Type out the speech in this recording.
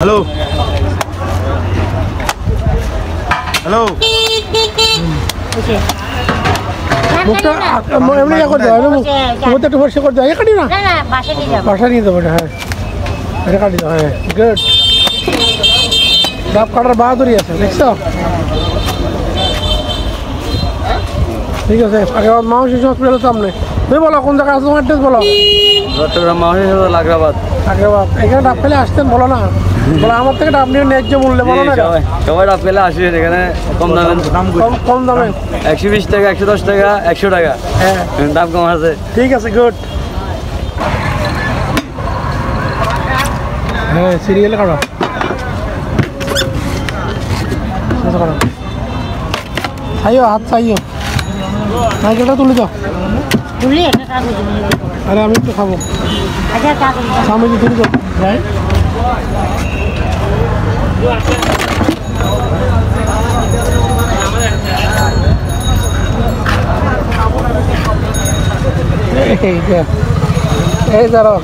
hello hello মুখটা এমনি করে দেওয়া মুখটা একটু পরিষ্কার করে দেওয়া কাটি না বাসা নিয়ে যাবো হ্যাঁ এটা কাটি দাও হ্যাঁ গুড ডাব কাটার বাহাদুরি আছে দেখছো ঠিক আছে আগে মাউসি হসপিটালের সামনে তুমি বলো কোন জায়গায় আছে তোমার অ্যাড্রেস বলো চট্টগ্রাম মাউসি লাগরাবাদ এখানে ডাব ফেলে আসতেন বলো না বলো আমার থেকে ডাব নিয়ে ন্যায্য মূল্যে বলো না সবাই ডাব ফেলে আসে এখানে কম দামে কম দামে 120 টাকা 110 টাকা 100 টাকা হ্যাঁ দাম কম আছে ঠিক আছে গুড হ্যাঁ সিরিয়ালে কাটো খাইও হাত খাইও নাইকেলটা তুলে দাও আরে আমি একটু খাবো সামনে তুলে দাও রাইট এই দাঁড়াও